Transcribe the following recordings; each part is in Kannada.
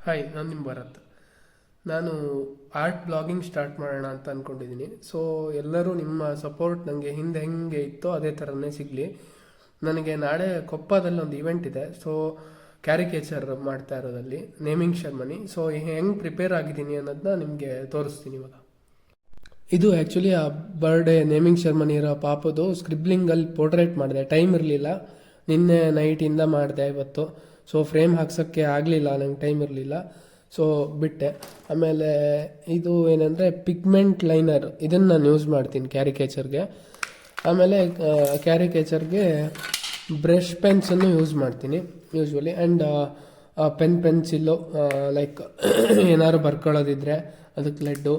ಹಾಯ್, ನಾನು ನಿಮ್ಮ ಭರತ್. ನಾನು ಆರ್ಟ್ ಬ್ಲಾಗಿಂಗ್ ಸ್ಟಾರ್ಟ್ ಮಾಡೋಣ ಅಂತ ಅಂದ್ಕೊಂಡಿದ್ದೀನಿ. ಸೊ ಎಲ್ಲರೂ ನಿಮ್ಮ ಸಪೋರ್ಟ್ ನನಗೆ ಹಿಂದೆ ಹೆಂಗೆ ಇತ್ತೋ ಅದೇ ಥರನೇ ಸಿಗಲಿ. ನನಗೆ ನಾಳೆ ಕೊಪ್ಪದಲ್ಲಿ ಒಂದು ಇವೆಂಟ್ ಇದೆ. ಸೊ ಕ್ಯಾರಿಕೇಚರ್ ಮಾಡ್ತಾ ಇರೋದಲ್ಲಿ ನೇಮಿಂಗ್ ಶರ್ಮನಿ. ಸೊ ಹೆಂಗೆ ಪ್ರಿಪೇರ್ ಆಗಿದ್ದೀನಿ ಅನ್ನೋದನ್ನ ನಿಮಗೆ ತೋರಿಸ್ತೀನಿ ಇವಾಗ. ಇದು ಆ್ಯಕ್ಚುಲಿ ಆ ಬರ್ಡೇ ನೇಮಿಂಗ್ ಶರ್ಮನಿ ಇರೋ ಪಾಪದು ಸ್ಕ್ರಿಬ್ಲಿಂಗಲ್ಲಿ ಪೋರ್ಟ್ರೇಟ್ ಮಾಡಿದೆ. ಟೈಮ್ ಇರಲಿಲ್ಲ, ನಿನ್ನೆ ನೈಟಿಂದ ಮಾಡಿದೆ ಇವತ್ತು. ಸೊ ಫ್ರೇಮ್ ಹಾಕ್ಸೋಕ್ಕೆ ಆಗಲಿಲ್ಲ, ನಂಗೆ ಟೈಮ್ ಇರಲಿಲ್ಲ, ಸೊ ಬಿಟ್ಟೆ. ಆಮೇಲೆ ಇದು ಏನಂದರೆ ಪಿಗ್ಮೆಂಟ್ ಲೈನರ್, ಇದನ್ನು ನಾನು ಯೂಸ್ ಮಾಡ್ತೀನಿ ಕ್ಯಾರಿಕೇಚರ್ಗೆ. ಆಮೇಲೆ ಕ್ಯಾರಿಕೇಚರ್ಗೆ ಬ್ರಷ್ ಪೆನ್ಸನ್ನು ಯೂಸ್ ಮಾಡ್ತೀನಿ ಯೂಶ್ವಲಿ. ಆ್ಯಂಡ್ ಪೆನ್ಸಿಲ್ಲು ಲೈಕ್ ಏನಾದ್ರು ಬರ್ಕೊಳ್ಳೋದಿದ್ರೆ ಅದಕ್ಕೆ ಲೆಡ್ಡು.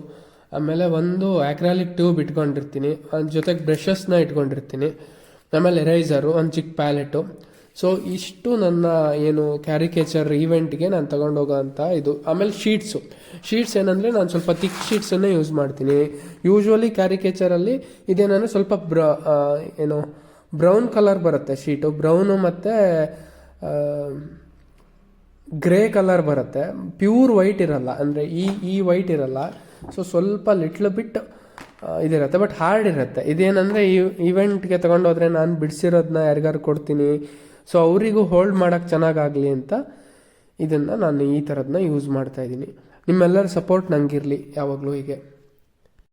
ಆಮೇಲೆ ಒಂದು ಆಕ್ರಾಲಿಕ್ ಟ್ಯೂಬ್ ಇಟ್ಕೊಂಡಿರ್ತೀನಿ, ಅದ್ರ ಜೊತೆಗೆ ಬ್ರಷಸ್ನ ಇಟ್ಕೊಂಡಿರ್ತೀನಿ. ಆಮೇಲೆ ಎರೈಸರು, ಒಂದು ಚಿಕ್ಕ ಪ್ಯಾಲೆಟು. ಸೊ ಇಷ್ಟು ನನ್ನ ಏನು ಕ್ಯಾರಿಕೇಚರ್ ಈವೆಂಟ್ಗೆ ನಾನು ತೊಗೊಂಡೋಗೋ ಅಂತ ಇದು. ಆಮೇಲೆ ಶೀಟ್ಸ್ ಏನಂದರೆ ನಾನು ಸ್ವಲ್ಪ ಥಿಕ್ ಶೀಟ್ಸನ್ನೇ ಯೂಸ್ ಮಾಡ್ತೀನಿ. ಯೂಶ್ವಲಿ ಕ್ಯಾರಿಕೇಚರಲ್ಲಿ ಇದೇನಂದರೆ ಸ್ವಲ್ಪ ಬ್ರೌನ್ ಕಲರ್ ಬರುತ್ತೆ ಶೀಟು, ಬ್ರೌನು ಮತ್ತು ಗ್ರೇ ಕಲರ್ ಬರುತ್ತೆ. ಪ್ಯೂರ್ ವೈಟ್ ಇರಲ್ಲ, ಅಂದರೆ ಈ ವೈಟ್ ಇರಲ್ಲ. ಸೊ ಸ್ವಲ್ಪ ಲಿಟ್ಲ್ ಬಿಟ್ ಇದಿರುತ್ತೆ, ಬಟ್ ಹಾರ್ಡ್ ಇರುತ್ತೆ. ಇದೇನಂದರೆ ಈವೆಂಟ್ಗೆ ತೊಗೊಂಡೋದ್ರೆ ನಾನು ಬಿಡಿಸಿರೋದನ್ನ ಯಾರಿಗಾರು ಕೊಡ್ತೀನಿ. ಸೊ ಅವರಿಗೂ ಹೋಲ್ಡ್ ಮಾಡೋಕ್ಕೆ ಚೆನ್ನಾಗಾಗಲಿ ಅಂತ ಇದನ್ನು ನಾನು ಈ ಥರದನ್ನ ಯೂಸ್ ಮಾಡ್ತಾಯಿದ್ದೀನಿ. ನಿಮ್ಮೆಲ್ಲರ ಸಪೋರ್ಟ್ ನನಗಿರಲಿ ಯಾವಾಗಲೂ ಹೀಗೆ.